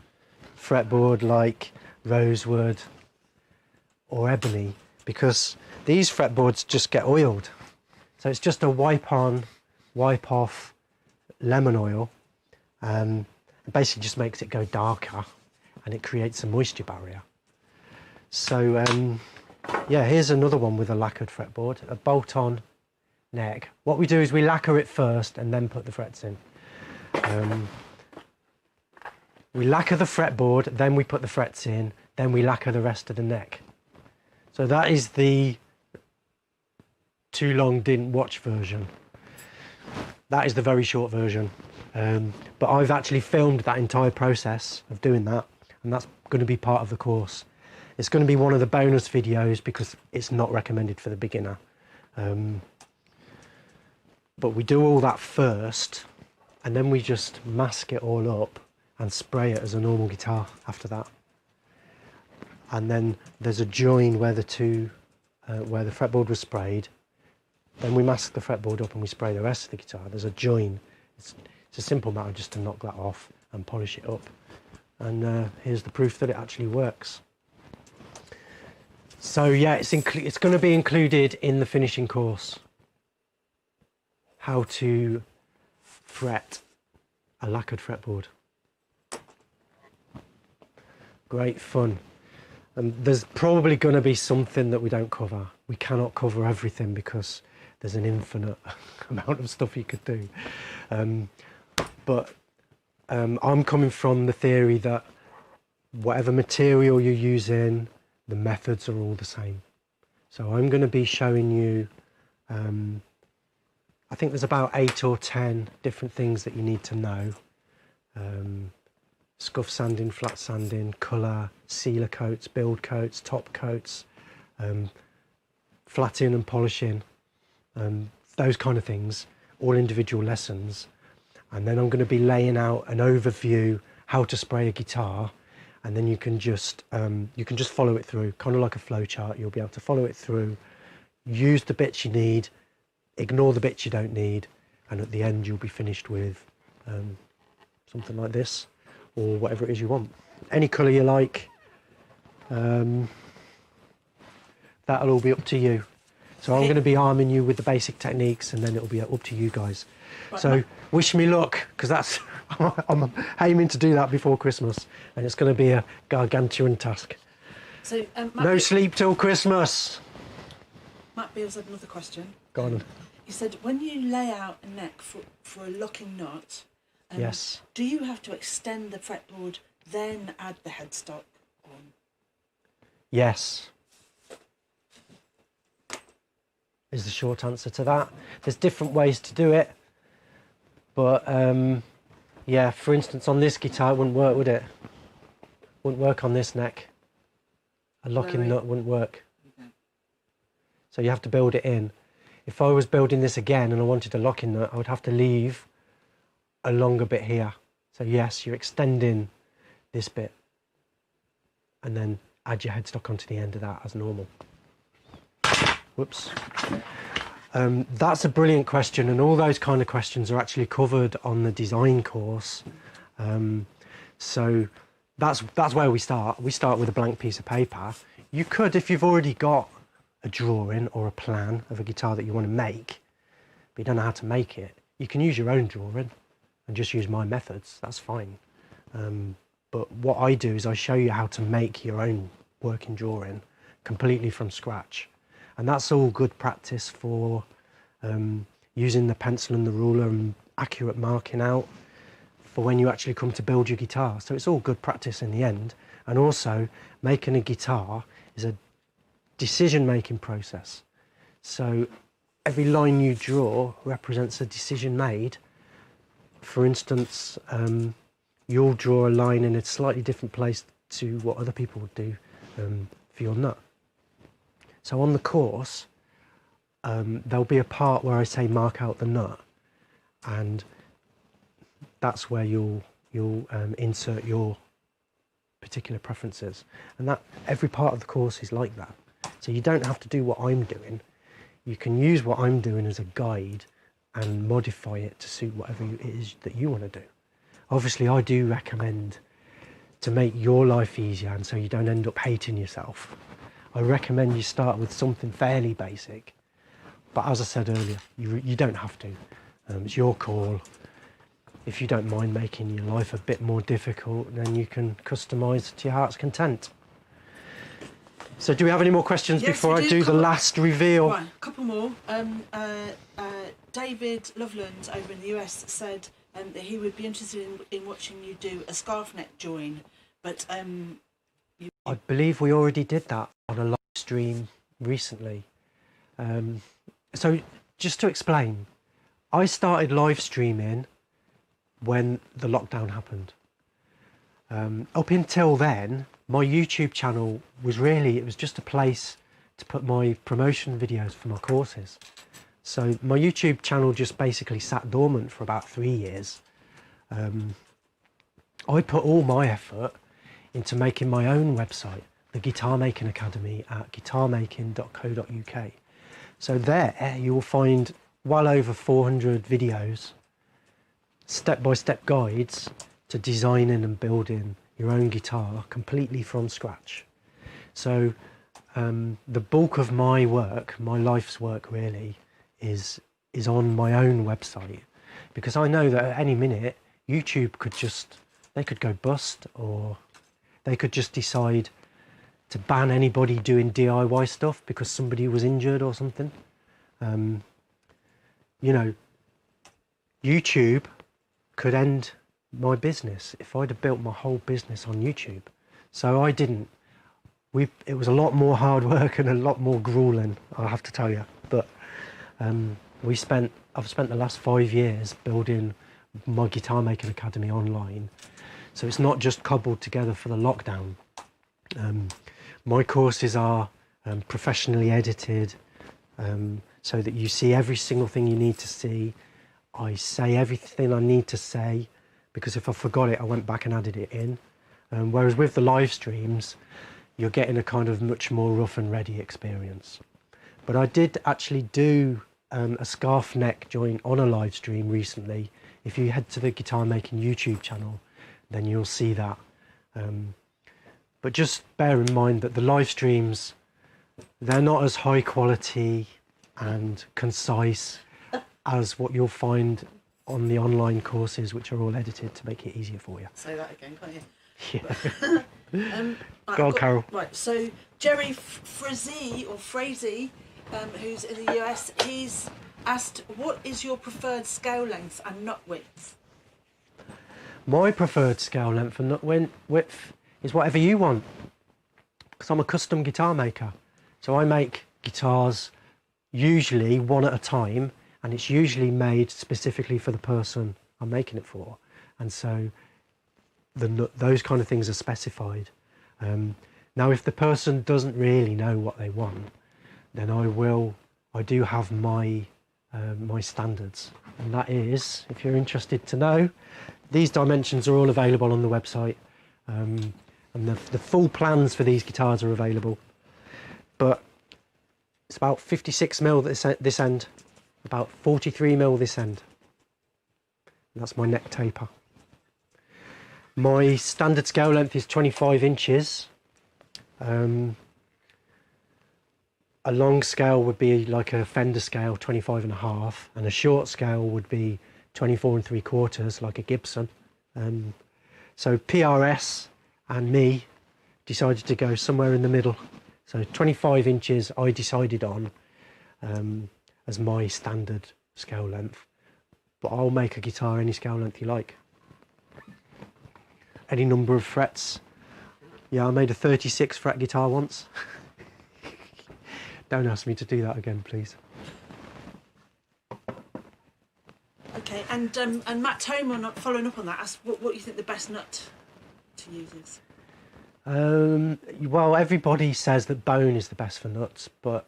fretboard like rosewood or ebony, because these fretboards just get oiled. So it's just a wipe on, wipe off lemon oil, and It basically just makes it go darker and it creates a moisture barrier. So yeah, here's another one with a lacquered fretboard, a bolt-on neck. What we do is we lacquer it first and then put the frets in. We lacquer the fretboard, then we put the frets in, then we lacquer the rest of the neck. So that is the too long didn't watch version. That is the very short version. But I've actually filmed that entire process of doing that, and that's going to be part of the course. It's going to be one of the bonus videos because it's not recommended for the beginner. But we do all that first, and then we just mask it all up and spray it as a normal guitar after that. And then there's a join where the fretboard was sprayed. Then we mask the fretboard up and we spray the rest of the guitar. There's a join. It's a simple matter just to knock that off and polish it up. And here's the proof that it actually works. So yeah, it's going to be included in the finishing course. How to fret a lacquered fretboard. Great fun. And there's probably going to be something that we don't cover. We cannot cover everything because there's an infinite amount of stuff you could do. But I'm coming from the theory that whatever material you're using, the methods are all the same. So I'm going to be showing you, I think there's about 8 or 10 different things that you need to know. Scuff sanding, flat sanding, colour, sealer coats, build coats, top coats, flatting and polishing, those kind of things, all individual lessons. And then I'm going to be laying out an overview how to spray a guitar, and then you can just follow it through, kind of like a flow chart. You'll be able to follow it through, use the bits you need, ignore the bits you don't need, and at the end you'll be finished with something like this, or whatever it is you want. Any colour you like, that'll all be up to you. So I'm going to be arming you with the basic techniques, and then it'll be up to you guys. Right, so wish me luck, because that's I'm aiming to do that before Christmas, and it's going to be a gargantuan task. So no sleep till Christmas. Matt Beals had another question. Go on. He said, when you lay out a neck for a locking nut, yes, do you have to extend the fretboard, then add the headstock on? Yes. Is the short answer to that. There's different ways to do it, but yeah, for instance, on this guitar it wouldn't work, would it? Wouldn't work on this neck. A locking nut wouldn't work. Okay. So you have to build it in. If I was building this again and I wanted a locking nut, I would have to leave a longer bit here. So yes, you're extending this bit and then add your headstock onto the end of that as normal. Whoops. That's a brilliant question, and all those kind of questions are actually covered on the design course. So that's where we start. We start with a blank piece of paper. You could, if you've already got a drawing or a plan of a guitar that you want to make, but you don't know how to make it, you can use your own drawing and just use my methods. That's fine. But what I do is I show you how to make your own working drawing completely from scratch. And that's all good practice for using the pencil and the ruler and accurate marking out for when you actually come to build your guitar. So it's all good practice in the end. And also, making a guitar is a decision-making process. So every line you draw represents a decision made. For instance, you'll draw a line in a slightly different place to what other people would do for your nut. So on the course, there'll be a part where I say mark out the nut, and that's where you'll insert your particular preferences. And that every part of the course is like that. So you don't have to do what I'm doing. You can use what I'm doing as a guide and modify it to suit whatever it is that you want to do. Obviously, I do recommend, to make your life easier and so you don't end up hating yourself, I recommend you start with something fairly basic. But as I said earlier, you don't have to. It's your call. if you don't mind making your life a bit more difficult, then you can customise to your heart's content. So do we have any more questions before I do the last reveal? Right, a couple more. David Loveland over in the US said that he would be interested in watching you do a scarf neck join, but I believe we already did that on a live stream recently. So just to explain, I started live streaming when the lockdown happened. Up until then, my YouTube channel was it was just a place to put my promotion videos for my courses. So my YouTube channel just basically sat dormant for about 3 years. I put all my effort into making my own website, the Guitar Making Academy at guitarmaking.co.uk. So there you will find well over 400 videos, step-by-step guides to designing and building your own guitar completely from scratch. So the bulk of my work, my life's work really, is on my own website, because I know that at any minute YouTube they could go bust, or they could just decide to ban anybody doing DIY stuff because somebody was injured or something. You know, YouTube could end my business if I'd have built my whole business on YouTube. So I didn't. It was a lot more hard work and a lot more grueling, I have to tell you. But I've spent the last 5 years building my Guitar Making Academy online. So it's not just cobbled together for the lockdown. My courses are professionally edited, so that you see every single thing you need to see. I say everything I need to say, because if I forgot it, I went back and added it in. Whereas with the live streams, you're getting a kind of much more rough and ready experience. But I did actually do a scarf neck joint on a live stream recently. If you head to the Guitar Making YouTube channel, then you'll see that. But just bear in mind that the live streams, they're not as high quality and concise as what you'll find on the online courses, which are all edited to make it easier for you. Say that again, can't you? Yeah. Go on, Carol. Right, so Jerry Frazee, who's in the US, he's asked, what is your preferred scale length and nut width? My preferred scale length and nut width is whatever you want, because I'm a custom guitar maker. So I make guitars usually one at a time, and it's usually made specifically for the person I'm making it for. And so those kind of things are specified. Now, if the person doesn't really know what they want, then I do have my standards. And that is, if you're interested to know, these dimensions are all available on the website. And the full plans for these guitars are available. But it's about 56mm this end, about 43mm this end. And that's my neck taper. My standard scale length is 25 inches. A long scale would be like a Fender scale, 25.5, and a short scale would be 24 3/4, like a Gibson. So PRS and me decided to go somewhere in the middle. So 25 inches I decided on as my standard scale length. But I'll make a guitar any scale length you like. Any number of frets. Yeah, I made a 36 fret guitar once. Don't ask me to do that again, please. Okay, and Matt Toman, following up on that, asked what you think the best nut to use is. Well, everybody says that bone is the best for nuts, but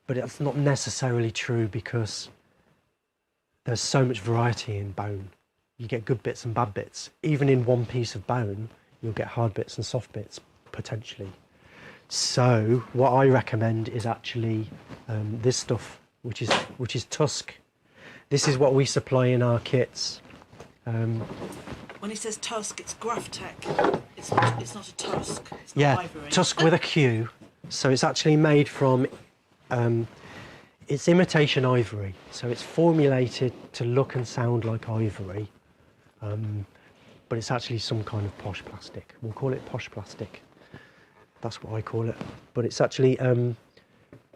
it's not necessarily true, because there's so much variety in bone. You get good bits and bad bits. Even in one piece of bone, you'll get hard bits and soft bits, potentially. So what I recommend is actually this stuff, which is Tusk. This is what we supply in our kits. When he says Tusk, it's Graphtec. It's not a Tusk. It's not yeah, ivory. Tusk with a Q. So it's actually made from It's imitation ivory, so it's formulated to look and sound like ivory, but it's actually some kind of posh plastic. We'll call it posh plastic. That's what I call it. But it's actually,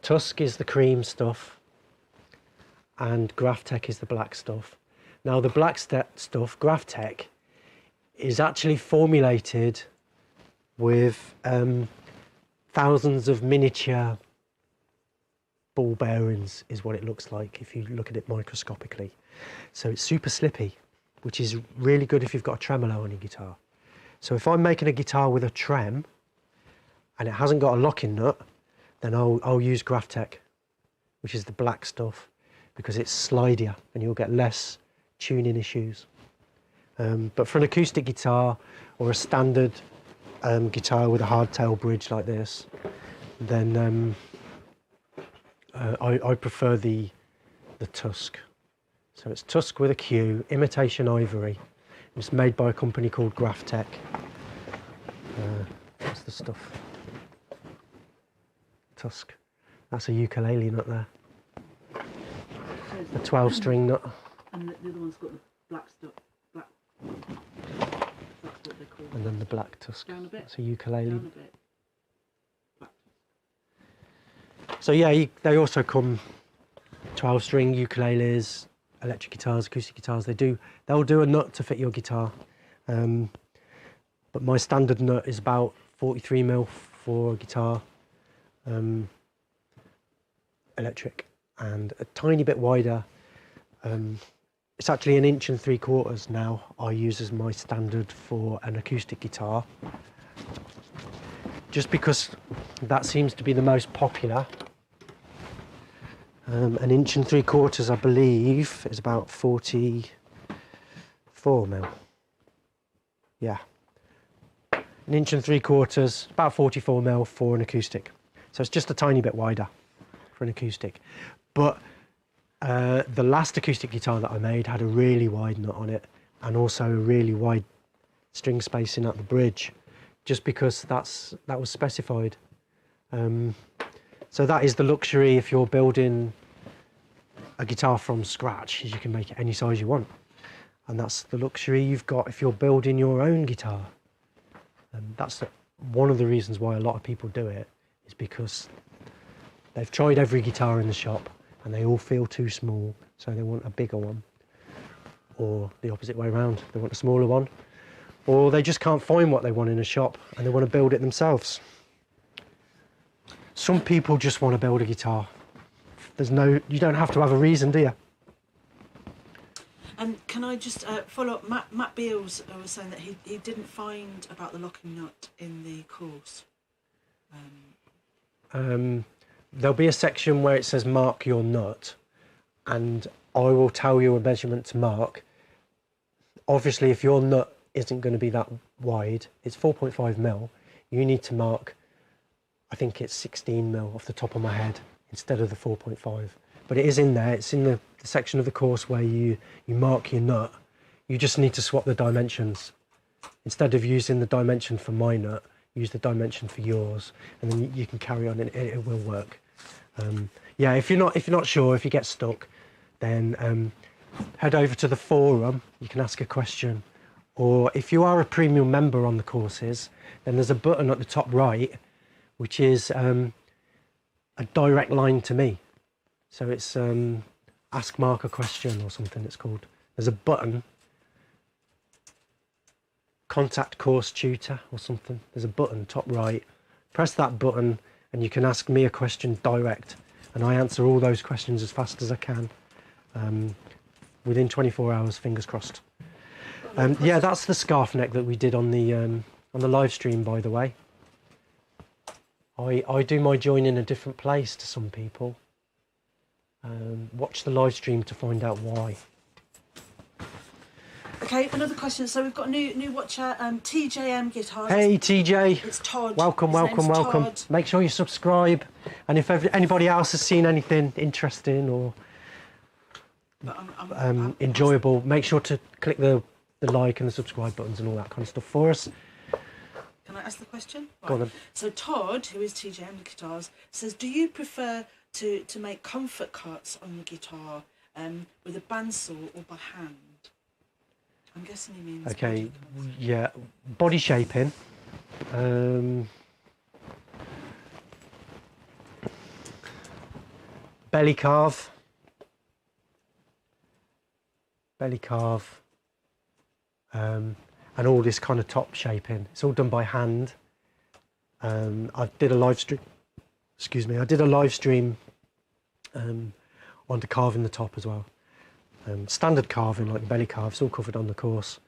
Tusk is the cream stuff, and Graphtec is the black stuff. Now the black stuff, Graphtec, is actually formulated with thousands of miniature ball bearings, is what it looks like if you look at it microscopically. So it's super slippy, which is really good if you've got a tremolo on your guitar. So if I'm making a guitar with a trem and it hasn't got a locking nut, then I'll use Graphtec, which is the black stuff, because it's slidier and you'll get less tuning issues. But for an acoustic guitar or a standard guitar with a hardtail bridge like this, then I prefer the Tusk. So it's Tusk with a Q, imitation ivory. It's made by a company called Graphtec. What's the stuff? Tusk. That's a ukulele nut there. A 12-string nut. And the other one's got the black stuff. Black. That's what they call it. And then the black Tusk. Down a bit. That's a ukulele. Down a bit. Black. So yeah, they also come 12-string ukuleles, electric guitars, acoustic guitars. They'll do a nut to fit your guitar. But my standard nut is about 43mm for a guitar, electric, and a tiny bit wider. It's actually 1 3/4 inches now I use as my standard for an acoustic guitar, just because that seems to be the most popular. 1 3/4 inches, I believe, is about 44mm. Yeah, 1 3/4 inches, about 44mm for an acoustic. So it's just a tiny bit wider for an acoustic. But the last acoustic guitar that I made had a really wide nut on it, and also a really wide string spacing at the bridge, just because that was specified. So that is the luxury if you're building a guitar from scratch, is you can make it any size you want. And that's the luxury you've got if you're building your own guitar. And that's one of the reasons why a lot of people do it, is because they've tried every guitar in the shop and they all feel too small, so they want a bigger one. Or the opposite way around, they want a smaller one. Or they just can't find what they want in a shop and they want to build it themselves. Some people just want to build a guitar. You don't have to have a reason, do you? And can I just follow up? Matt Beals was saying that he didn't find about the locking nut in the course. There'll be a section where it says mark your nut, and I will tell you a measurement to mark. Obviously, if your nut isn't going to be that wide, it's 4.5mm, you need to mark, I think it's 16mm off the top of my head, instead of the 4.5. But it is in there, it's in the section of the course where you mark your nut. You just need to swap the dimensions. Instead of using the dimension for my nut, use the dimension for yours, and then you can carry on and it will work. Yeah, if you're not sure, if you get stuck, then head over to the forum, you can ask a question. Or if you are a premium member on the courses, then there's a button at the top right, which is a direct line to me. So it's ask Mark a question or something it's called. There's a button, contact course tutor or something. There's a button top right. Press that button and you can ask me a question direct, and I answer all those questions as fast as I can, within 24 hours, fingers crossed. Yeah, that's the scarf neck that we did on the live stream, by the way. I do my join in a different place to some people. Watch the live stream to find out why. Okay, another question. So we've got a new watcher, TJM Guitars. Hey TJ. It's Todd. Welcome, His name's welcome. Todd. Make sure you subscribe, and if anybody else has seen anything interesting or enjoyable, make sure to click the like and the subscribe buttons and all that kind of stuff for us. Can I ask the question? Go on then. So Todd, who is TJM Guitars, says, do you prefer to make comfort cuts on the guitar with a bandsaw or by hand. I'm guessing he means Okay, body cuts. yeah, body shaping. Belly carve, and all this kind of top shaping. It's all done by hand. I did a live stream. Excuse me. I did a live stream onto carving the top as well. Standard carving like the belly carve. It's all covered on the course.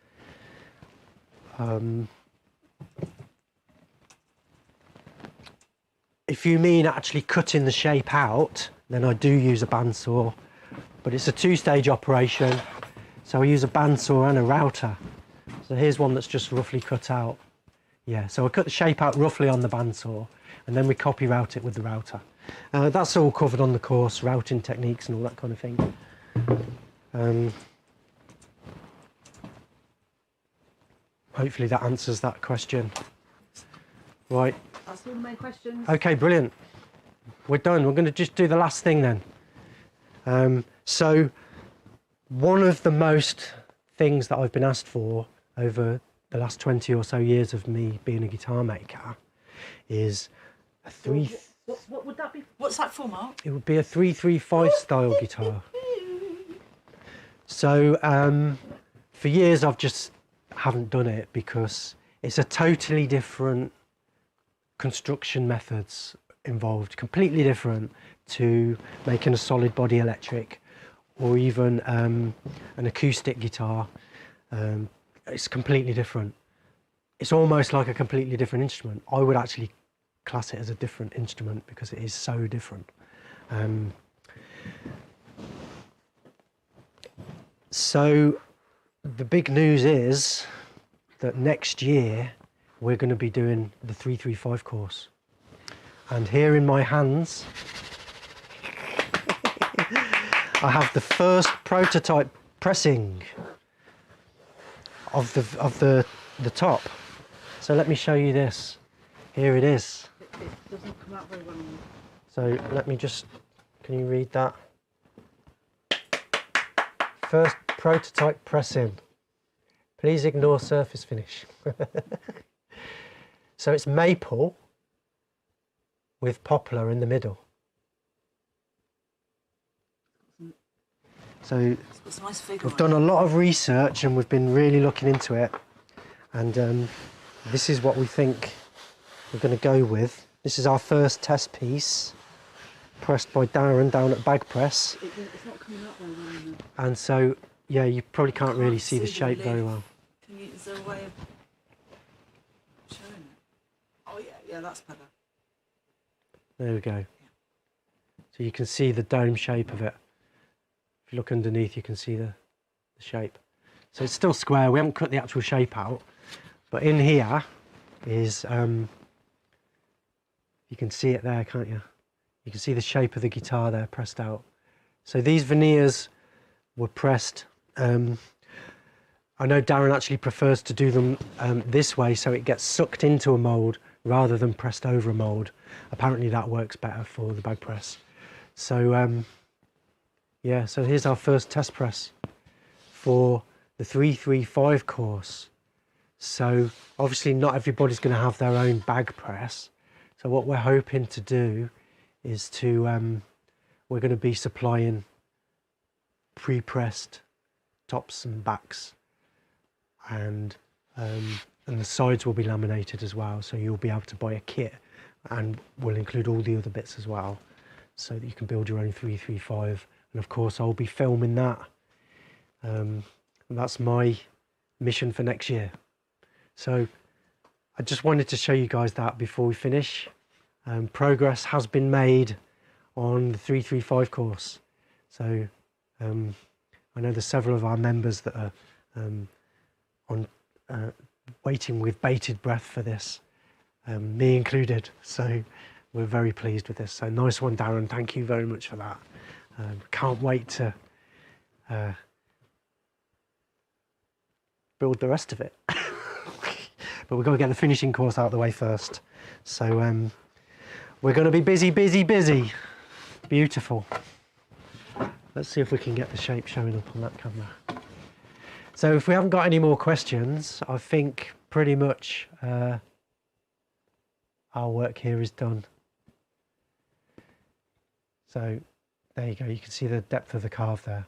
If you mean actually cutting the shape out, then I do use a bandsaw, but it's a two-stage operation. So I use a bandsaw and a router. So here's one that's just roughly cut out. Yeah, so I cut the shape out roughly on the bandsaw, and then we copy route it with the router. That's all covered on the course, routing techniques and all that kind of thing. Hopefully that answers that question. Right. That's all my questions. Okay, brilliant. We're done. We're going to just do the last thing then. So one of the most things that I've been asked for over the last 20 or so years of me being a guitar maker is a What would that be? What's that for, Mark? It would be a 335 style guitar. So for years I've just haven't done it because it's a totally different construction methods involved, completely different to making a solid body electric or even an acoustic guitar. It's completely different. It's almost like a completely different instrument. I would actually class it as a different instrument because it is so different. So the big news is that next year we're going to be doing the 335 course. And here in my hands, I have the first prototype pressing of the top. So let me show you this. Here it is. It doesn't come out very well. So let me just, can you read that? First prototype pressing. Please ignore surface finish. So it's maple with poplar in the middle. So It's a nice figure. we've done a lot of research and we've been really looking into it. And this is what we think we're going to go with. This is our first test piece, pressed by Darren down at Bag Press. It's not coming out very well, is it? And so, yeah, you probably can't really see the see the shape very relief. well. Is there a way of showing it? Oh yeah, that's better. There we go. So you can see the dome shape of it. If you look underneath, you can see the shape. So it's still square. We haven't cut the actual shape out. But in here is, you can see it there, can't you? You can see the shape of the guitar there pressed out. So these veneers were pressed. I know Darren actually prefers to do them this way, so it gets sucked into a mould rather than pressed over a mould. Apparently that works better for the bag press. So yeah, so here's our first test press for the 335 course. So obviously not everybody's going to have their own bag press. So what we're hoping to do is to, we're going to be supplying pre-pressed tops and backs, and the sides will be laminated as well. So you'll be able to buy a kit, and we'll include all the other bits as well, so that you can build your own 335. And of course I'll be filming that. And that's my mission for next year. So I just wanted to show you guys that before we finish. Progress has been made on the 335 course. So I know there's several of our members that are waiting with bated breath for this, me included. So we're very pleased with this. So nice one, Darren. Thank you very much for that. Can't wait to build the rest of it. But we've got to get the finishing course out of the way first. So we're going to be busy. beautiful. Let's see if we can get the shape showing up on that camera. So if we haven't got any more questions, I think pretty much our work here is done. So there you go, you can see the depth of the carve there.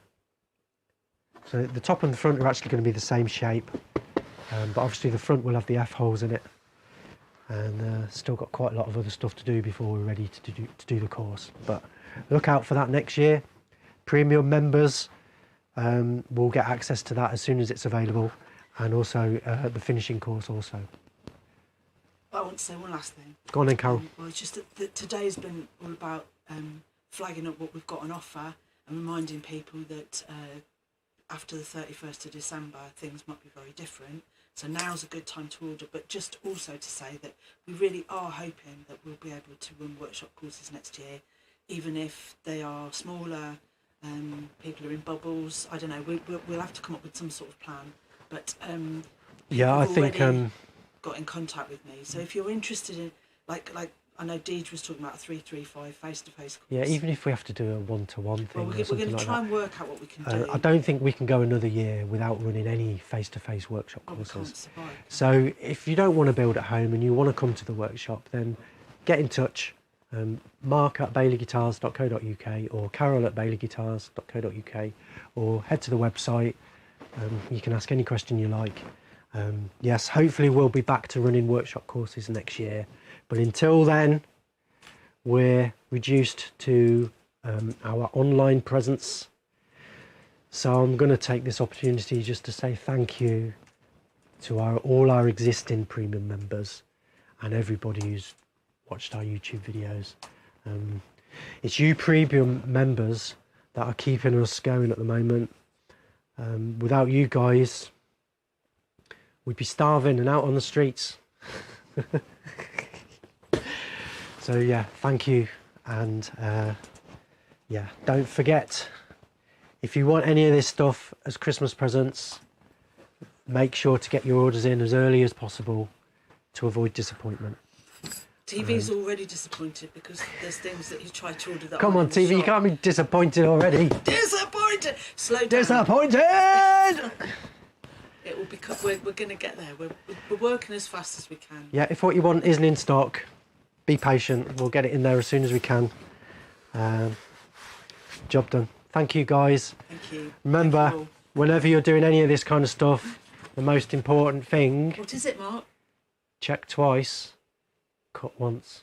So the top and the front are actually going to be the same shape, but obviously the front will have the F-holes in it, and still got quite a lot of other stuff to do before we're ready to do the course. But look out for that next year. Premium members will get access to that as soon as it's available, and also the finishing course also. I want to say one last thing. Go on then, Carol. Well, it's just that today's been all about flagging up what we've got on offer and reminding people that after the 31st of December things might be very different. So now's a good time to order, but just also to say that we really are hoping that we'll be able to run workshop courses next year, even if they are smaller, people are in bubbles. I don't know, we'll have to come up with some sort of plan. But yeah, I think got in contact with me. So if you're interested in, like I know Deidre was talking about a 335 face-to-face course. yeah, even if we have to do a one-to-one thing. Well, we're going to try and work out what we can do. I don't think we can go another year without running any face-to-face workshop We courses. can't survive. So if you don't want to build at home and you want to come to the workshop, then get in touch. Mark at baileyguitars.co.uk or Carol at baileyguitars.co.uk, or head to the website. You can ask any question you like. Yes, hopefully we'll be back to running workshop courses next year, but until then we're reduced to our online presence. So I'm going to take this opportunity just to say thank you to all our existing premium members and everybody who's watched our YouTube videos. It's you premium members that are keeping us going at the moment. Without you guys, we'd be starving and out on the streets. So yeah, thank you. And yeah, don't forget, if you want any of this stuff as Christmas presents, make sure to get your orders in as early as possible to avoid disappointment. TV's already disappointed because there's things that you try to order that Come on, aren't in the TV, you shop. can't be disappointed already. Disappointed! Slow down. Disappointed! It will become. We're going to get there. We're working as fast as we can. Yeah, if what you want isn't in stock, be patient. We'll get it in there as soon as we can. Job done. Thank you, guys. Thank you. Remember, Thank you all. whenever you're doing any of this kind of stuff, the most important thing, What is it, Mark? check twice, cut once.